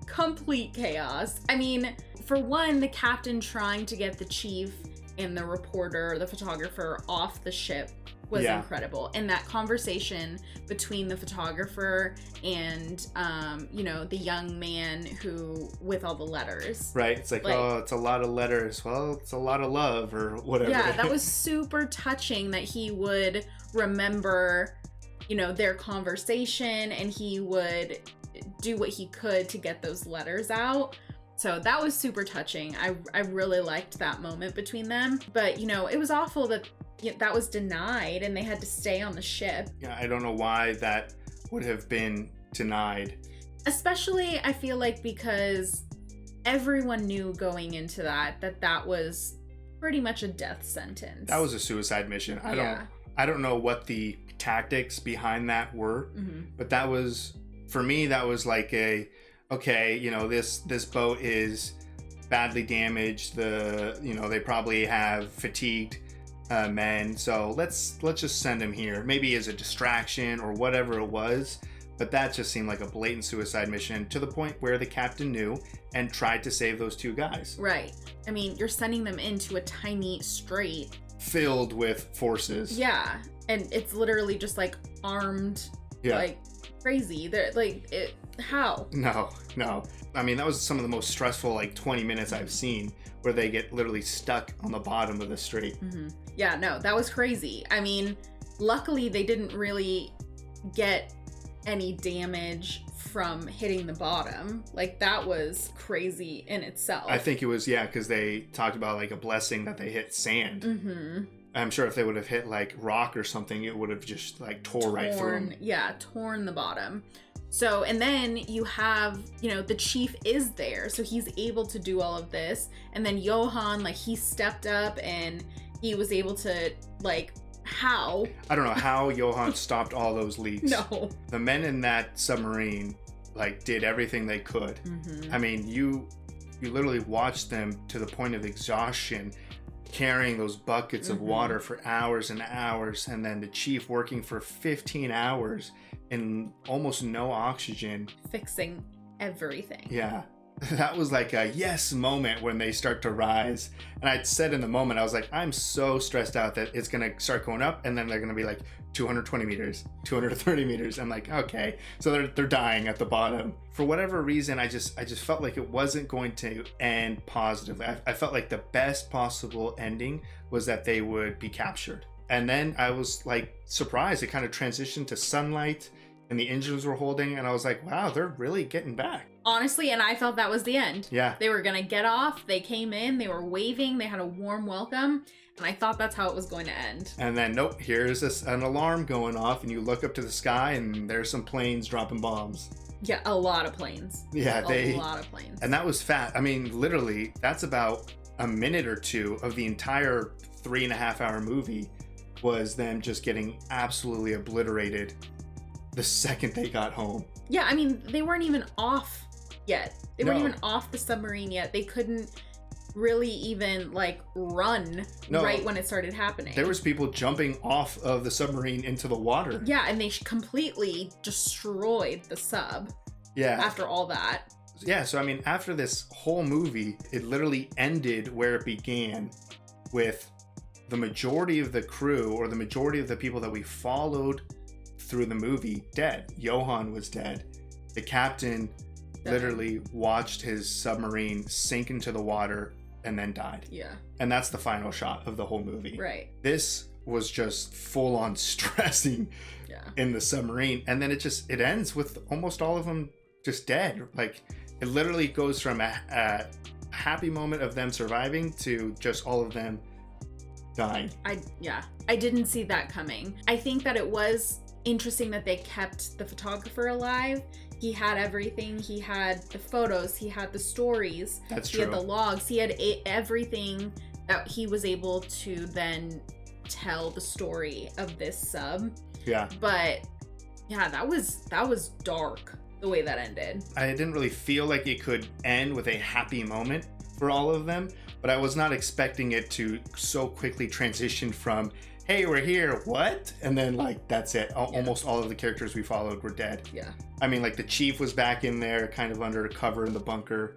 Speaker 2: complete chaos. I mean, for one, the captain trying to get the chief and the reporter, the photographer off the ship was incredible. And that conversation between the photographer and, the young man who, with all the letters.
Speaker 1: Right. It's like, oh, it's a lot of letters. Well, it's a lot of love or whatever.
Speaker 2: Yeah, that was super touching that he would remember, their conversation, and he would do what he could to get those letters out. So that was super touching. I really liked that moment between them. But, it was awful that that was denied and they had to stay on the ship.
Speaker 1: Yeah, I don't know why that would have been denied.
Speaker 2: Especially, I feel like, because everyone knew going into that was pretty much a death sentence. That
Speaker 1: was a suicide mission. I don't know what the tactics behind that were, but that was, for me, that was like this boat is badly damaged. They probably have fatigued men, so let's just send him here, maybe as a distraction or whatever it was. But that just seemed like a blatant suicide mission, to the point where the captain knew and tried to save those two guys.
Speaker 2: Right. I mean, you're sending them into a tiny strait
Speaker 1: filled with forces.
Speaker 2: Yeah, and it's literally just like armed, like crazy. They're like, how? No. I mean, that was some of the most stressful 20 minutes I've seen, where they get literally stuck on the bottom of the strait. Yeah, no, that was crazy. I mean, luckily they didn't really get any damage from hitting the bottom. That was crazy in itself.
Speaker 1: I think it was, because they talked about a blessing that they hit sand. I'm sure if they would have hit rock or something, it would have just torn right through them.
Speaker 2: Yeah, torn the bottom. So, and then you have, the chief is there, so he's able to do all of this. And then Johan, he stepped up and he was able to, how?
Speaker 1: I don't know how Johan stopped all those leaks.
Speaker 2: No.
Speaker 1: The men in that submarine, did everything they could. I mean, you literally watched them to the point of exhaustion, carrying those buckets of water for hours and hours, and then the chief working for 15 hours in almost no oxygen,
Speaker 2: fixing everything.
Speaker 1: Yeah, that was a yes moment when they start to rise. And I said in the moment, I was like, I'm so stressed out that it's gonna start going up, and then they're gonna be 220 meters, 230 meters. I'm like, okay, so they're dying at the bottom. For whatever reason, I just felt like it wasn't going to end positively. I felt like the best possible ending was that they would be captured. And then I was surprised. It kind of transitioned to sunlight and the engines were holding, and I was like, wow, they're really getting back.
Speaker 2: Honestly, and I thought that was the end.
Speaker 1: Yeah.
Speaker 2: They were gonna get off, they came in, they were waving, they had a warm welcome, and I thought that's how it was going to end.
Speaker 1: And then, nope, here's an alarm going off, and you look up to the sky, and there's some planes dropping bombs.
Speaker 2: Yeah, a lot of planes.
Speaker 1: Yeah,
Speaker 2: a lot of planes.
Speaker 1: And that was fast. I mean, literally, that's about a minute or two of the entire 3.5 hour movie was them just getting absolutely obliterated. the second they got home.
Speaker 2: Yeah, I mean, they weren't even off yet. They weren't
Speaker 1: No.
Speaker 2: even off the submarine yet. They couldn't really even like run
Speaker 1: No.
Speaker 2: right when it started happening.
Speaker 1: There was people jumping off of the submarine into the water.
Speaker 2: Yeah, and they completely destroyed the sub
Speaker 1: Yeah.
Speaker 2: after all that.
Speaker 1: Yeah, so I mean, after this whole movie, it literally ended where it began, with the majority of the crew, or the majority of the people that we followed through the movie, dead. Johan was dead. The captain literally watched his submarine sink into the water and then died.
Speaker 2: Yeah.
Speaker 1: And that's the final shot of the whole movie.
Speaker 2: Right.
Speaker 1: This was just full on stressing in the submarine. And then it ends with almost all of them just dead. Like, it literally goes from a happy moment of them surviving to just all of them dying.
Speaker 2: I didn't see that coming. I think that it was interesting that they kept the photographer alive. He had everything. He had the photos. He had the stories.
Speaker 1: That's
Speaker 2: true. He had the logs. He had everything that he was able to then tell the story of this sub.
Speaker 1: Yeah.
Speaker 2: But yeah, that was dark the way that ended.
Speaker 1: I didn't really feel like it could end with a happy moment for all of them, but I was not expecting it to so quickly transition from, hey, we're here, what? And then, like, that's it. Almost all of the characters we followed were dead.
Speaker 2: Yeah.
Speaker 1: I mean, like, the chief was back in there, kind of under cover in the bunker.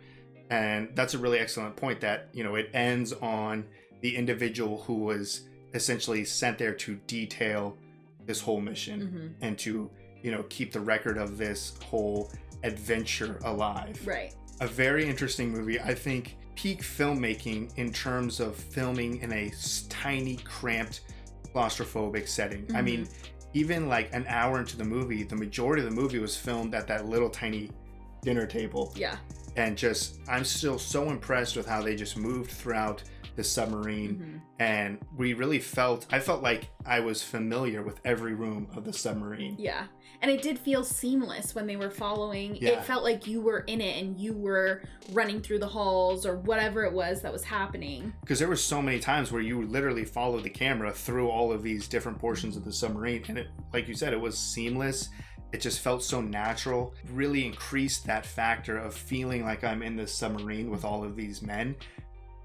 Speaker 1: And that's a really excellent point that, you know, it ends on the individual who was essentially sent there to detail this whole mission and to, you know, keep the record of this whole adventure alive.
Speaker 2: Right.
Speaker 1: A very interesting movie. I think peak filmmaking in terms of filming in a tiny, cramped, claustrophobic setting. I mean, even like an hour into the movie, the majority of the movie was filmed at that little tiny dinner table.
Speaker 2: Yeah.
Speaker 1: And just, I'm still so impressed with how they just moved throughout the submarine. And I felt like I was familiar with every room of the submarine.
Speaker 2: Yeah. And it did feel seamless when they were following.
Speaker 1: Yeah.
Speaker 2: It felt like you were in it and you were running through the halls or whatever it was that was happening.
Speaker 1: Because there were so many times where you literally follow the camera through all of these different portions of the submarine. And it, like you said, it was seamless. It just felt so natural. Really increased that factor of feeling like I'm in this submarine with all of these men,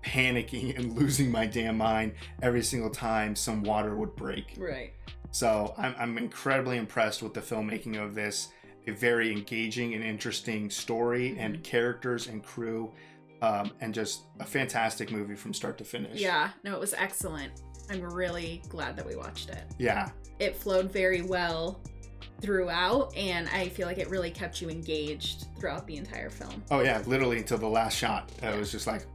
Speaker 1: panicking and losing my damn mind every single time some water would break.
Speaker 2: Right.
Speaker 1: So I'm incredibly impressed with the filmmaking of this. A very engaging and interesting story and characters and crew, and just a fantastic movie from start to finish.
Speaker 2: Yeah, no, it was excellent. I'm really glad that we watched it.
Speaker 1: Yeah.
Speaker 2: It flowed very well throughout, and I feel like it really kept you engaged throughout the entire film.
Speaker 1: Oh yeah, literally until the last shot. It was just like,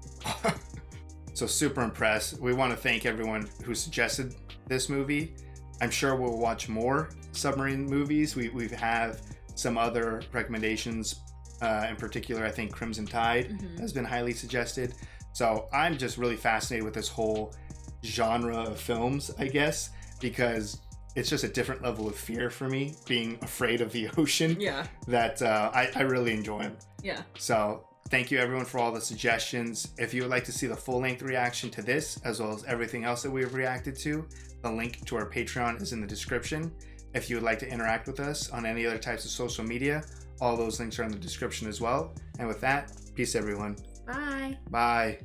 Speaker 1: so super impressed. We want to thank everyone who suggested this movie. I'm sure we'll watch more submarine movies. We have some other recommendations. In particular, I think Crimson Tide has been highly suggested. So I'm just really fascinated with this whole genre of films, I guess, because it's just a different level of fear for me, being afraid of the ocean.
Speaker 2: Yeah.
Speaker 1: That I really enjoy them.
Speaker 2: Yeah.
Speaker 1: So thank you everyone for all the suggestions. If you would like to see the full-length reaction to this, as well as everything else that we've reacted to, the link to our Patreon is in the description. If you would like to interact with us on any other types of social media, all those links are in the description as well. And with that, peace everyone.
Speaker 2: Bye.
Speaker 1: Bye.